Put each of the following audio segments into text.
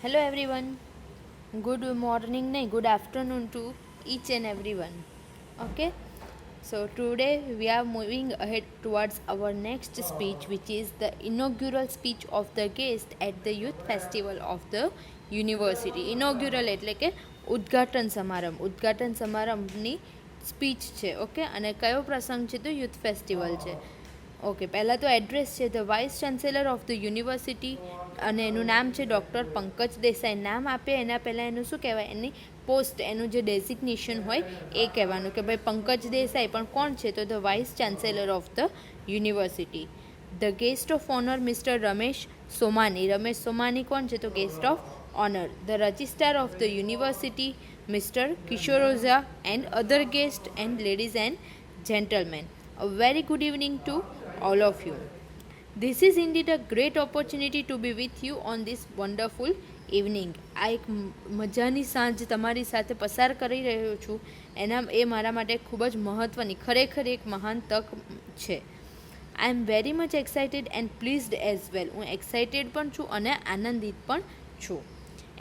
Hello everyone. Good morning, no, good afternoon to each and everyone. Okay. So today we are moving ahead towards our next speech, which is the inaugural speech of the guest at the youth festival of the university. Inaugural એટલે કે ઉદ્ઘાટન સમારંભની speech છે. Okay, અને કયો પ્રસંગ છે તો youth festival છે. ઓકે, પહેલાં તો એડ્રેસ છે the vice chancellor of the university, અને એનું નામ છે ડૉક્ટર પંકજ દેસાઈ. નામ આપે એના પહેલાં એનું શું કહેવાય, એની પોસ્ટ, એનું જે ડેઝિગ્નેશન હોય એ કહેવાનું કે ભાઈ પંકજ દેસાઈ પણ કોણ છે તો the vice chancellor of the university. The guest of honour mister Ramesh Somani. Ramesh Somani કોણ છે તો guest of honour. The registrar of the university mister Kishore Oza and other guest and ladies and gentlemen, a very good evening to all of you. This is indeed a great opportunity to be with you on this wonderful evening. આ એક મજાની સાંજ તમારી સાથે પસાર કરી રહ્યો છું, એ મારા માટે ખૂબ જ મહત્ત્વની, ખરેખર એક મહાન તક છે. I am very much excited and pleased as well. હું એક્સાઇટેડ પણ છું અને આનંદિત પણ છું.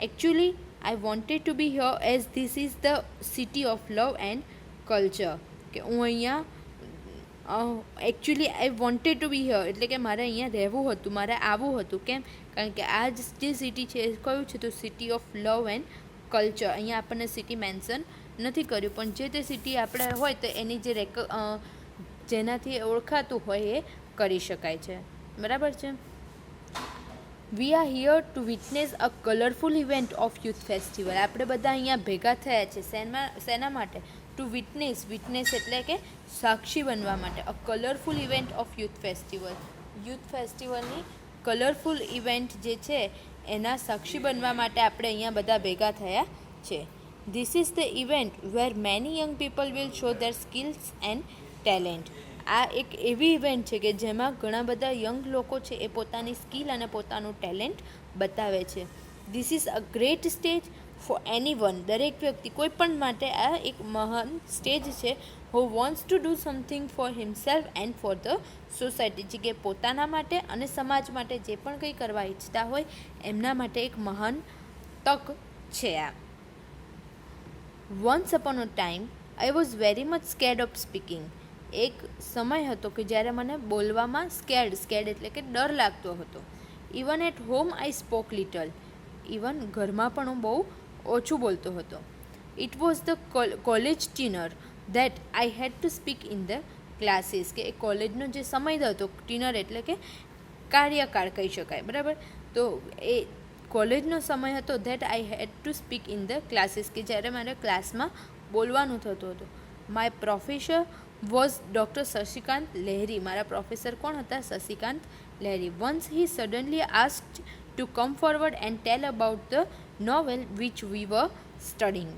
Actually I wanted to be here as this is the city of love and culture. કે હું અહીંયા actually I wanted to be here એટલે કે મારે અહીંયા રહેવું હતું, મારે આવવું હતું. કેમ? કારણ કે આ જે સિટી છે એ કયું છે તો city of love and culture. અહીંયા આપણને સિટી મેન્શન નથી કર્યું, પણ જે તે સિટી આપણે હોય તો એની જે જેનાથી ઓળખાતું હોય એ કરી શકાય છે. બરાબર છે. We are here two witness a colourful event of youth festival. આપણે બધા અહીંયા ભેગા થયા છે શેના માટે? ટુ વિટનેસ એટલે કે સાક્ષી બનવા માટે. A colourful event of youth festival. Youth ફેસ્ટિવલની કલરફુલ ઇવેન્ટ જે છે એના સાક્ષી બનવા માટે આપણે અહીંયા બધા ભેગા થયા છે. This is the event were many young people will show there skills and talent. આ એક એવી ઇવેન્ટ છે કે જેમાં ઘણા બધા યંગ લોકો છે એ પોતાની સ્કિલ અને પોતાનું ટેલેન્ટ બતાવે છે. This is a great stage for anyone. દરેક વ્યક્તિ, કોઈ પણ માટે આ એક મહાન સ્ટેજ છે. Who wants to do something for himself and for the society. જે કે પોતાના માટે અને સમાજ માટે જે પણ કંઈ કરવા ઈચ્છતા હોય એમના માટે એક મહાન તક છે આ. Once upon a time I was very much scared of speaking. એક સમય હતો કે જ્યારે મને બોલવામાં સ્કેર્ડ એટલે કે ડર લાગતો હતો. Even at home I spoke little. Even ઘરમાં પણ હું બહુ ઓછું બોલતો હતો. It was the college tenure that I had to speak in the classes. કે એ કોલેજનો જે સમય હતો, ટીનર એટલે કે કાર્યકાળ કહી શકાય. બરાબર. તો એ કોલેજનો સમય હતો that I had to speak in the classes, કે જ્યારે મારે ક્લાસમાં બોલવાનું થતું હતું. My professor was doctor Shashikant Laheri. મારા પ્રોફેસર કોણ હતા? Shashikant Laheri. Once he suddenly asked to come forward and tell about the novel which we were studying.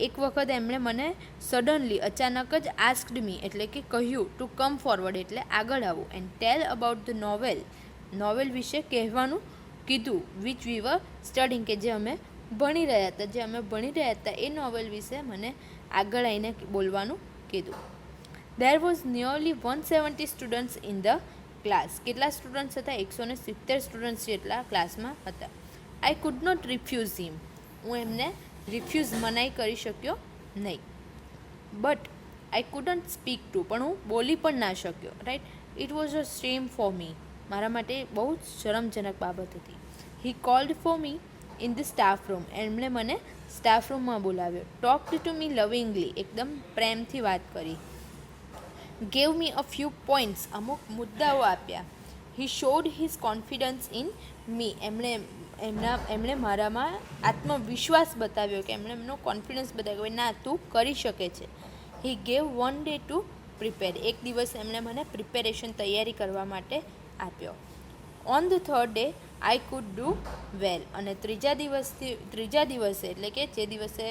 એક વખત એમણે મને સડનલી, અચાનક જ આસ્ક્ડ મી એટલે કે કહ્યું, ટુ કમ ફોરવર્ડ એટલે આગળ આવવું, and tell about the novel વિશે કહેવાનું કીધું, વિચ વી વર સ્ટડિંગ કે જે અમે ભણી રહ્યા હતા એ નોવેલ વિશે મને આગળ આવીને બોલવાનું કીધું. There was nearly 170 students in the class. કેટલા સ્ટુડન્ટ્સ હતા? 170 સ્ટુડન્ટ્સ જેટલા ક્લાસમાં હતા. I could not refuse him. હું એમને મનાઈ કરી શક્યો નહીં. But I couldn't speak too. પણ હું બોલી પણ ના શક્યો. Right. It was a shame for me. મારા માટે બહુ જ શરમજનક બાબત હતી. He called for me in the staff room. એમણે મને સ્ટાફ રૂમમાં બોલાવ્યો. Talked two me lovingly. એકદમ પ્રેમથી વાત કરી. Gave me a few points. અમુક મુદ્દાઓ આપ્યા. He showed his confidence in me. એમણે મારામાં આત્મવિશ્વાસ બતાવ્યો, કે એમણે એમનો કોન્ફિડન્સ બતાવ્યો કે ના, તું કરી શકે છે. હી ગેવ 1 day ટુ પ્રિપેર. એક દિવસ એમણે મને પ્રિપેરેશન, તૈયારી કરવા માટે આપ્યો. On the third day I could do વેલ. અને ત્રીજા દિવસે એટલે કે જે દિવસે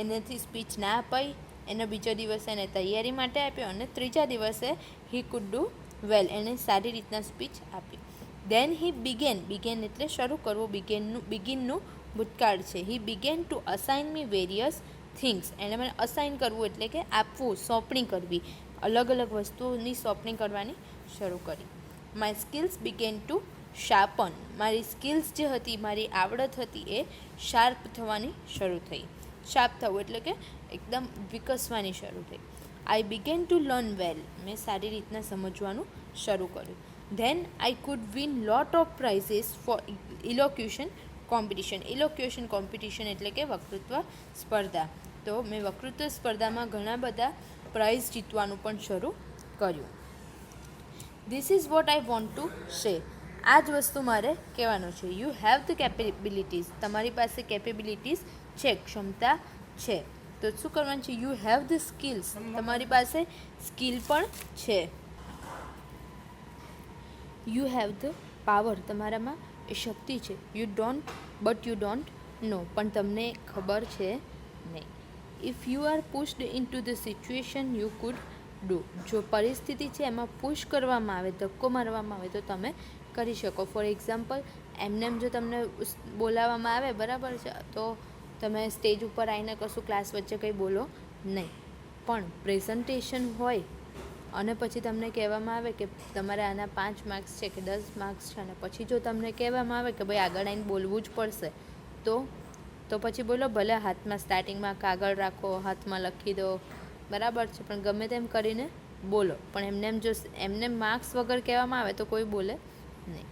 એનાથી સ્પીચ ના અપાઈ, એનો બીજો દિવસ એને તૈયારી માટે આપ્યો, અને ત્રીજા દિવસે હી કુડ ડુ વેલ, એને સારી રીતના સ્પીચ આપી. દેન હી બિગેન એટલે શરૂ કરવું, બિગિનનું ભૂતકાળ છે. He began to assign me various things. એણે મને અસાઇન કરવું એટલે કે આપવું, સોંપણી કરવી, અલગ અલગ વસ્તુઓની સોંપણી કરવાની શરૂ કરી. માય સ્કિલ્સ બિગેન ટુ શાર્પન, મારી સ્કિલ્સ જે હતી, મારી આવડત હતી એ શાર્પ થવાની શરૂ થઈ. શાર્પ થવું એટલે કે એકદમ વિકસવાની શરૂ થઈ. I began to learn well, મેં સારી રીતના સમજવાનું શરૂ કર્યું. Then I could win lot of prizes for elocution competition. Elocution competition એટલે કે વક્તૃત્વ સ્પર્ધા. તો મેં વક્તૃત્વ સ્પર્ધામાં ઘણા બધા પ્રાઇઝ જીતવાનું પણ શરૂ કર્યું. This is what I want to say. આ જ વસ્તુ મારે કહેવાનું છે. યુ હેવ ધ કેપેબિલિટીઝ, તમારી પાસે કેપેબિલિટીઝ છે, ક્ષમતા છે. તો શું કરવાનું છે? યુ હેવ ધ સ્કિલ્સ, તમારી પાસે સ્કિલ પણ છે. યુ હેવ ધ પાવર, તમારામાં એ શક્તિ છે. યુ ડોન્ટ નો, પણ તમને ખબર છે નહીં. If you are pushed in to the situation you could do. જો પરિસ્થિતિ છે એમાં પુશ કરવામાં આવે, ધક્કો મારવામાં આવે તો તમે કરી શકો. ફોર એક્ઝામ્પલ, એમ જો તમને બોલાવવામાં આવે, બરાબર છે, તો તમે સ્ટેજ ઉપર આવીને કશું ક્લાસ વચ્ચે કંઈ બોલો નહીં. પણ પ્રેઝન્ટેશન હોય અને પછી તમને કહેવામાં આવે કે તમારે આના 5 માર્ક્સ છે કે 10 માર્ક્સ છે, અને પછી જો તમને કહેવામાં આવે કે ભાઈ આગળ આવીને બોલવું જ પડશે, તો પછી બોલો. ભલે હાથમાં સ્ટાર્ટિંગમાં કાગળ રાખો, હાથમાં લખી દો, બરાબર છે, પણ ગમે તેમ કરીને બોલો. પણ એમને માર્ક્સ વગર કહેવામાં આવે તો કોઈ બોલે નહીં.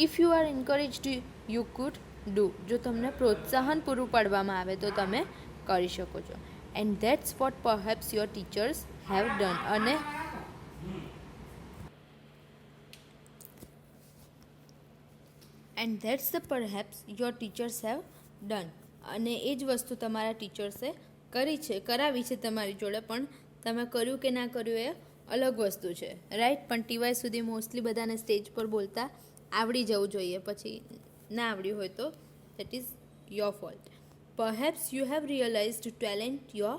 If you are encouraged you could do. જો તમને પ્રોત્સાહન પૂરું પાડવામાં આવે તો તમે કરી શકો છો. And that's vote perhaps your teachers have done. And that's the perhaps your teachers have done. અને એ જ વસ્તુ તમારા ટીચર્સે કરાવી છે તમારી જોડે, પણ તમે કર્યું કે ના કર્યું એ અલગ વસ્તુ છે, રાઈટ. પણ ટીવાય સુધી મોસ્ટલી બધાને સ્ટેજ પર બોલતા આવડી જવું જોઈએ. પછી ના આવડ્યું હોય તો that is your fault. Perhaps you have realised talent your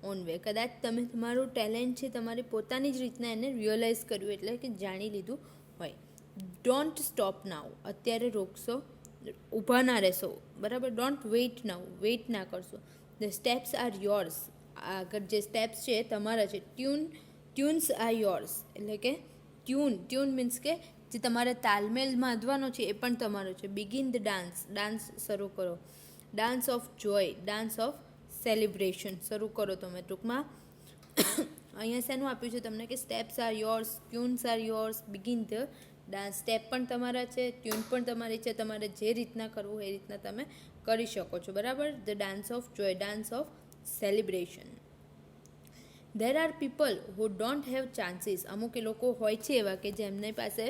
own way. કદાચ તમે તમારું ટેલેન્ટ છે તમારી પોતાની જ રીતના એને રિયલાઇઝ કર્યું, એટલે કે જાણી લીધું હોય. ડોન્ટ સ્ટોપ નાઉ. અત્યારે રોકશો, ઊભા ના રહેશો, બરાબર. ડોન્ટ વેઇટ નાઉ, વેઇટ ના કરશો. The steps are yours. આગળ જે સ્ટેપ્સ છે એ તમારા છે. ટ્યુન્સ આર યોર્સ, એટલે કે ટ્યુન મીન્સ કે જે તમારે તાલમેલ બાંધવાનો છે એ પણ તમારો છે. બિગિન ધ ડાન્સ શરૂ કરો. Dance of joy, dance of celebration શરૂ કરો તમે. ટૂંકમાં અહીંયા શેનું આપ્યું છે તમને કે steps are yours, tunes are yours, begin the dance. Step પણ તમારા છે, ટ્યુન પણ તમારી છે. તમારે જે રીતના કરવું એ રીતના તમે કરી શકો છો, બરાબર. The dance of joy, dance of celebration. There are people who don't have chances. અમુક એ લોકો હોય છે એવા કે જેમની પાસે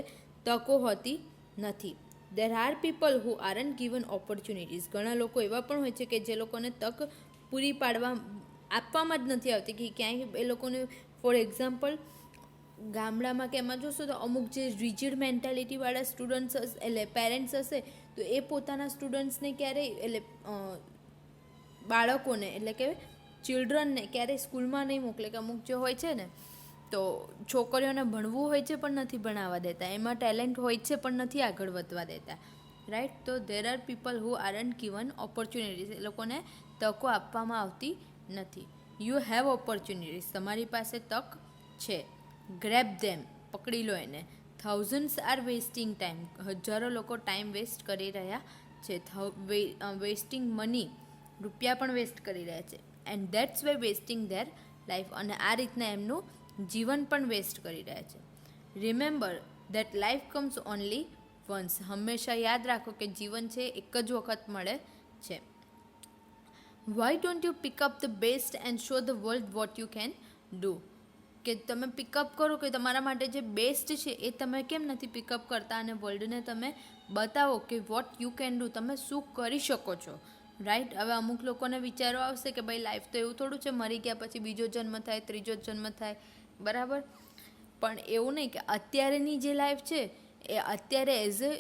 તકો હોતી નથી. There are people who aren't given opportunities. ઘણા લોકો એવા પણ હોય છે કે જે લોકોને તક પૂરી આપવામાં જ નથી આવતી, કે ક્યાંય એ લોકોને. ફોર એક્ઝામ્પલ, ગામડામાં કે એમાં જોશો તો અમુક જે રિજિડ મેન્ટાલિટીવાળા સ્ટુડન્ટ્સ એટલે પેરેન્ટ્સ હશે, તો એ પોતાના સ્ટુડન્ટ્સને ક્યારેય બાળકોને એટલે કે ચિલ્ડ્રનને ક્યારેય સ્કૂલમાં નહીં મોકલે. કે અમુક જે હોય છે ને, તો છોકરીઓને ભણવું હોય છે પણ નથી ભણાવવા દેતા, એમાં ટેલેન્ટ હોય છે પણ નથી આગળ વધવા દેતા, રાઈટ. તો there are people who aren't given opportunities. એ લોકોને તકો આપવામાં આવતી નથી. You have opportunities. તમારી પાસે તક છે. ગ્રેબ ધેમ, પકડી લો એને. Thousands are wasting time. હજારો લોકો ટાઈમ વેસ્ટ કરી રહ્યા છે. વેસ્ટિંગ મની, રૂપિયા પણ વેસ્ટ કરી રહ્યા છે. And that's way wasting there life. અને આ રીતના એમનું જીવન પણ વેસ્ટ કરી રહ્યા છે. Remember that life comes only once. હંમેશા યાદ રાખો કે જીવન છે એક જ વખત મળે છે. Why don't you pick up the best and show the world what you can do. કે તમે પિકઅપ કરો કે તમારા માટે જે બેસ્ટ છે એ તમે કેમ નથી પિકઅપ કરતા અને વર્લ્ડને તમે બતાવો કે વોટ યુ કેન ડૂ, તમે શું કરી શકો છો, રાઈટ. હવે અમુક લોકોને વિચારો આવશે કે ભાઈ લાઈફ તો એવું થોડું છે મરી ગયા પછી બીજો જન્મ થાય, ત્રીજો જન્મ થાય, બરાબર. પણ એવું નહીં કે અત્યારેની જે લાઈફ છે એ અત્યારે એઝ એ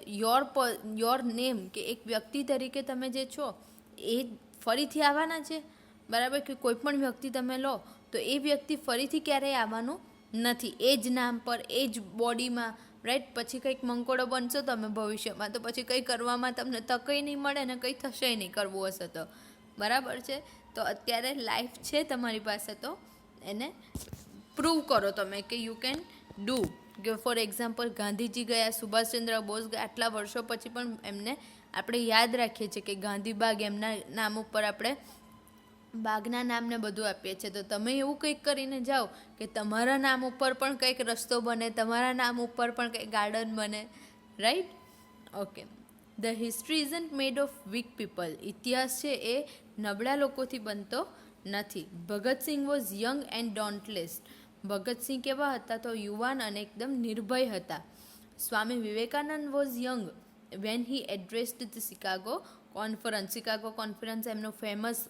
યોર નેમ, કે એક વ્યક્તિ તરીકે તમે જે છો એ ફરીથી આવવાના છે, બરાબર. કે કોઈ પણ વ્યક્તિ તમે લો તો એ વ્યક્તિ ફરીથી ક્યારેય આવવાનું નથી એ જ નામ પર, એ જ બોડીમાં, રાઈટ. પછી કંઈક મંકોડો બનશો તમે ભવિષ્યમાં, તો પછી કંઈ કરવામાં તમને તકય નહીં મળે ને કંઈ થશે નહીં કરવું હશે તો, બરાબર છે. તો અત્યારે લાઈફ છે તમારી પાસે, તો એને પ્રૂવ કરો તમે કે યુ કેન ડૂ. કે ફોર એક્ઝામ્પલ ગાંધીજી ગયા, સુભાષચંદ્ર બોઝ ગયા, આટલા વર્ષો પછી પણ એમને આપણે યાદ રાખીએ છીએ કે ગાંધીબાગ એમના નામ ઉપર આપણે બાગના નામને બધું આપીએ છીએ. તો તમે એવું કંઈક કરીને જાઓ કે તમારા નામ ઉપર પણ કંઈક રસ્તો બને, તમારા નામ ઉપર પણ કંઈક ગાર્ડન બને, right? Okay. The history isn't made of weak people. ઇતિહાસ છે એ નબળા લોકોથી બનતો નથી. Bhagat Singh was young and dauntless. Bhagat Singh કેવા હતા? તો યુવાન અને એકદમ નિર્ભય હતા. Swami Vivekananda was young when he addressed the Chicago conference. Chicago conference એમનો ફેમસ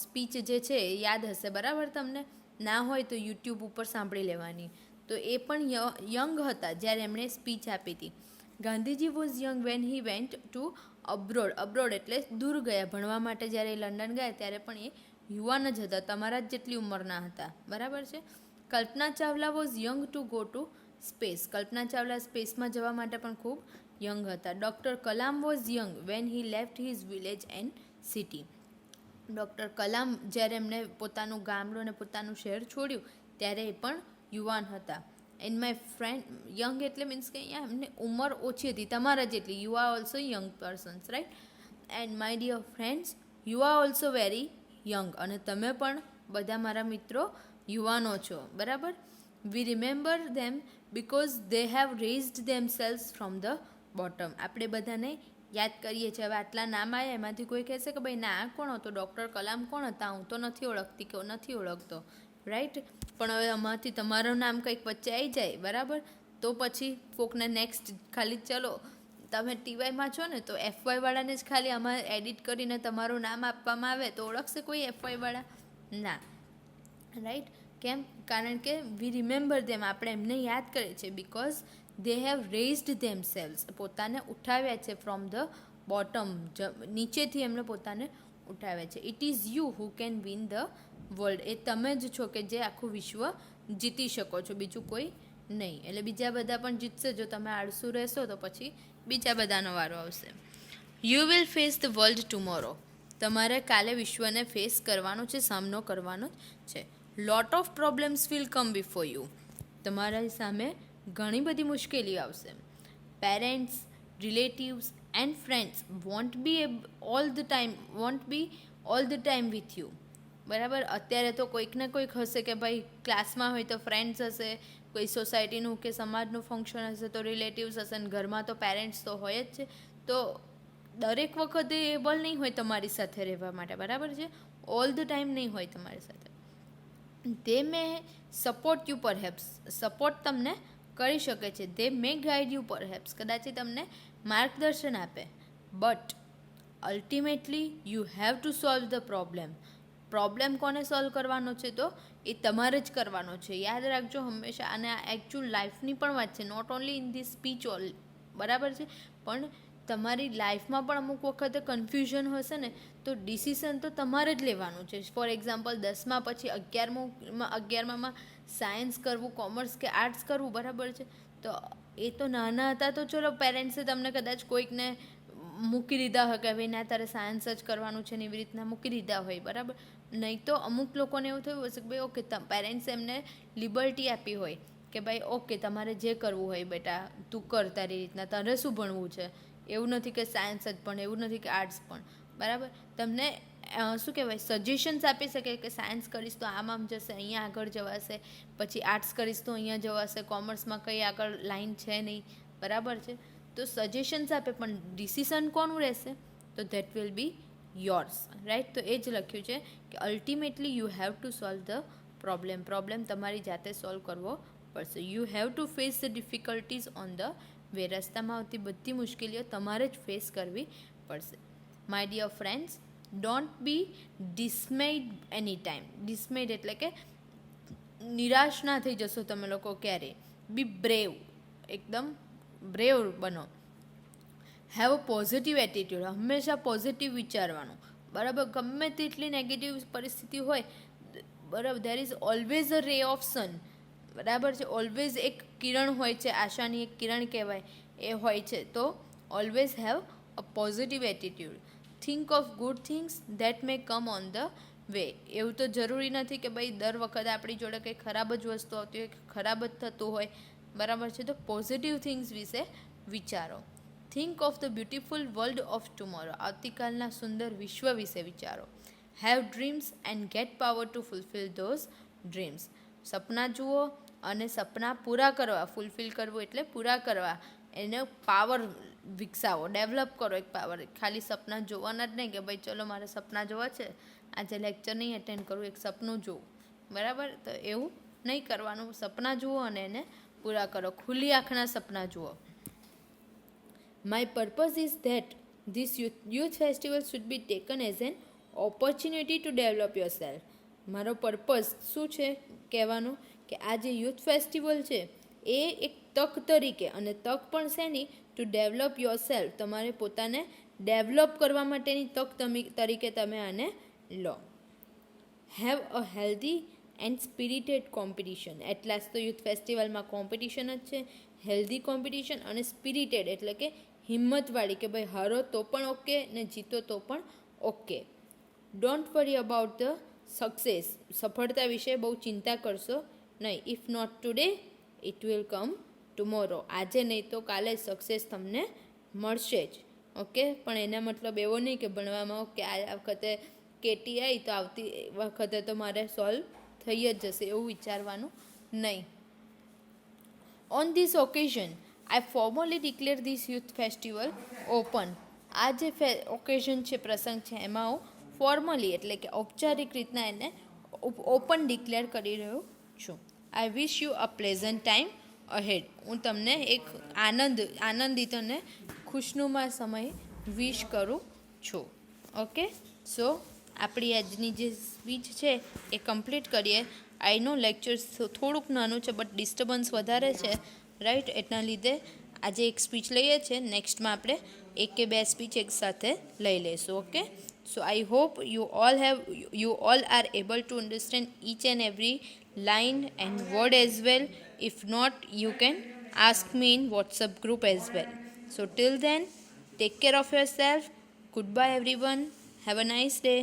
સ્પીચ જે છે એ યાદ હશે, બરાબર? તમને ના હોય તો યુટ્યુબ ઉપર સાંભળી લેવાની. તો એ પણ યંગ હતા જ્યારે એમણે સ્પીચ આપી હતી. Gandhiji was young when he went to abroad. Abroad એટલે દૂર ગયા ભણવા માટે. જ્યારે એ લંડન ગયા ત્યારે પણ એ યુવાન જ હતા, તમારા જ જેટલી ઉંમરના હતા, બરાબર છે? Kalpana Chawla was young to go to space. Kalpana Chawla સ્પેસમાં જવા માટે પણ ખૂબ યંગ હતા. Doctor Kalam was young when he left his village and city. Doctor Kalam જ્યારે એમણે પોતાનું ગામડું અને પોતાનું શહેર છોડ્યું ત્યારે એ પણ યુવાન હતા. એન્ડ માય ફ્રેન્ડ, યંગ એટલે મીન્સ કે અહીંયા એમને ઉંમર ઓછી હતી, તમારા જેટલી. You are also young persons, right? And my dear friends, you are also very young. અને તમે પણ બધા મારા મિત્રો યુવાનો છો, બરાબર? We remember them because they have raised themselves from the bottom. આપણે બધાને યાદ કરીએ છીએ. હવે આટલા નામ આવ્યા, એમાંથી કોઈ કહેશે કે ભાઈ ના, આ કોણ હતો? ડૉક્ટર કલામ કોણ હતા? હું તો નથી ઓળખતી કે નથી ઓળખતો, રાઈટ? પણ હવે આમાંથી તમારું નામ કંઈક વચ્ચે આવી જાય, બરાબર? તો પછી કોકને નેક્સ્ટ ખાલી ચલો તમે ટીવાયમાં છો ને, તો એફવાય વાળાને જ ખાલી આમાં એડિટ કરીને તમારું નામ આપવામાં આવે તો ઓળખશે કોઈ એફવાય વાળા? ના, રાઈટ? કેમ? કારણ કે વી રિમેમ્બર ધેમ, આપણે એમને યાદ કરીએ છીએ બિકોઝ દે હેવ રેઝડ ધેમસેલ્સ, પોતાને ઉઠાવ્યા છે ફ્રોમ ધ બોટમ, નીચેથી એમણે પોતાને ઉઠાવ્યા છે. It is you who can win the world. એ તમે જ છો કે જે આખું વિશ્વ જીતી શકો છો, બીજું કોઈ નહીં. એટલે બીજા બધા પણ જીતશે. જો તમે આળસુ રહેશો તો પછી બીજા બધાનો વારો આવશે. You will face the world tomorrow. તમારે કાલે વિશ્વને ફેસ કરવાનો છે, સામનો કરવાનો છે. Lot of problems will come before you. તમારા સામે ઘણી બધી મુશ્કેલીઓ આવશે. Parents, relatives and friends won't be all the time with you. બરાબર? અત્યારે તો કોઈક ને કોઈક હશે કે ભાઈ ક્લાસમાં હોય તો ફ્રેન્ડ્સ હશે, કોઈ સોસાયટીનું કે સમાજનું ફંક્શન હશે તો રિલેટિવ્સ હશે, ને ઘરમાં તો પેરેન્ટ્સ તો હોય જ છે. તો દરેક વખતે એબલ નહીં હોય તમારી સાથે રહેવા માટે, બરાબર છે? ઓલ ધ ટાઈમ નહીં હોય તમારી સાથે. દે મે સપોર્ટ યુ પરહેપ્સ. સપોર્ટ તમને કરી શકે છે. દે મે ગાઈડ યુ પરહેપ્સ. કદાચ તમને માર્ગદર્શન આપે. But ultimately you have to solve the problem. Problem કોને સોલ્વ કરવાનો છે? તો એ તમારે જ કરવાનો છે. યાદ રાખજો હંમેશા. અને આ એકચ્યુઅલ લાઈફની પણ વાત છે, not only in this speech all, બરાબર છે? પણ તમારી લાઈફમાં પણ અમુક વખતે કન્ફ્યુઝન હશે ને, તો ડિસિઝન તો તમારે જ લેવાનું છે. ફોર એક્ઝામ્પલ 10મા પછી 11મામાં સાયન્સ કરવું, કોમર્સ કે આર્ટ્સ કરવું, બરાબર છે? તો એ તો નાના હતા તો ચલો પેરેન્ટ્સે તમને કદાચ કોઈકને મૂકી દીધા હોય કે ભાઈ ના, તારે સાયન્સ જ કરવાનું છે ને, એવી રીતના મૂકી દીધા હોય, બરાબર? નહીં તો અમુક લોકોને એવું થયું હશે કે ભાઈ ઓકે, પેરેન્ટ્સે એમને લિબર્ટી આપી હોય કે ભાઈ ઓકે, તમારે જે કરવું હોય બેટા તું કર તારી રીતના, તારે શું ભણવું છે. એવું નથી કે સાયન્સ જ પણ, એવું નથી કે આર્ટ્સ પણ, બરાબર? તમને શું કહેવાય, સજેશન્સ આપી શકે કે સાયન્સ કરીશ તો આમ જશે, અહીંયા આગળ જવાશે, પછી આર્ટ્સ કરીશ તો અહીંયા જવાશે, કોમર્સમાં કંઈ આગળ લાઈન છે નહીં, બરાબર છે? તો સજેશન્સ આપે, પણ ડિસિઝન કોનું રહેશે? તો that will be yours, right? તો એ જ લખ્યું છે કે ultimately you have to solve the problem તમારી જાતે સોલ્વ કરવો પડશે. You have to face the difficulties on the way. રસ્તામાં આવતી બધી મુશ્કેલીઓ તમારે જ ફેસ કરવી પડશે. My dear friends, don't be dismayed any time. Dismayed એટલે કે નિરાશ ના થઈ જશો તમે લોકો ક્યારેય. બી બ્રેવ, એકદમ બ્રેવ બનો. Have a positive attitude. હંમેશા પોઝિટિવ વિચારવાનું, બરાબર? ગમે તેટલી નેગેટિવ પરિસ્થિતિ હોય, બરાબર, ધેર ઇઝ ઓલવેઝ અ રે ઓફ સન, બરાબર છે? ઓલવેઝ એક કિરણ હોય છે, આશાની એક કિરણ કહેવાય, એ હોય છે. તો always have a positive attitude. Think of good things that may come on the way. એવું તો જરૂરી નથી કે ભાઈ દર વખતે આપણી જોડે કંઈ ખરાબ જ વસ્તુ આવતી હોય, ખરાબ જ થતું હોય, બરાબર છે. તો પોઝિટિવ થિંગ્સ વિશે વિચારો. Think of the beautiful world of tomorrow. આવતીકાલના સુંદર વિશ્વ વિશે વિચારો. Have dreams and get power to fulfil those dreams. સપના જુઓ અને સપના પૂરા કરવા. ફૂલફિલ કરવું એટલે પૂરા કરવા. એને પાવર વિકસાવો, ડેવલપ કરો એક પાવર. ખાલી સપના જોવાના જ નહીં કે ભાઈ ચલો મારે સપના જોવા છે, આજે લેક્ચર નહીં એટેન્ડ કરવું, એક સપનું જોવું. બરાબર? તો એવું નહીં કરવાનું. સપના જુઓ અને એને પૂરા કરો. ખુલ્લી આંખના સપના જુઓ. My purpose is that this youth festival should be taken as an opportunity two develop your self. મારો પર્પઝ શું છે કહેવાનું કે આ જે યુથ ફેસ્ટિવલ છે એ એક તક તરીકે, અને તક પણ શેની? To develop yourself. તમારે પોતાને ડેવલપ કરવા માટેની તક તરીકે તમે આને લો. Have a healthy and spirited competition. એટલા જ તો યુથ ફેસ્ટિવલમાં કોમ્પિટિશન જ છે. હેલ્ધી કોમ્પિટિશન અને સ્પિરિટેડ એટલે કે હિંમતવાળી, કે ભાઈ હારો તો પણ ઓકે ને જીતો તો પણ okay. Don't worry about the success. સફળતા વિશે બહુ ચિંતા કરશો નહીં. If not today it will come tomorrow. આજે નહીં તો કાલે સક્સેસ તમને મળશે જ. ઓકે, પણ એના મતલબ એવો નહીં કે ભણવામાં ઓકે આ વખતે કેટી આવી તો આવતી વખતે તો મારે સોલ્વ થઈ જ જશે, એવું વિચારવાનું નહીં. On this occasion I formally declare this youth festival open. આ જે ઓકેઝન છે, પ્રસંગ છે, એમાં હું ફોર્મલી એટલે કે ઔપચારિક રીતના એને ઓપન ડિક્લેર કરી રહ્યો છું. I wish you a pleasant time ahead. હું તમને એક આનંદિત અને ખુશનુમા સમય વિશ કરું છું. ઓકે, સો આપણી આજની જે સ્પીચ છે એ કમ્પ્લીટ કરીએ. આઈ નો લેક્ચર થોડુંક નાનું છે બટ ડિસ્ટર્બન્સ વધારે છે, રાઈટ? એટલા લીધે આજે એક સ્પીચ લઈએ છીએ, નેક્સ્ટમાં આપણે એક કે બે સ્પીચ એક સાથે લઈ લઈશું. Okay, so I hope you all are able to understand each and every line and word as well. If not, you can ask me in WhatsApp group as well. So till then, take care of yourself. Goodbye everyone. Have a nice day.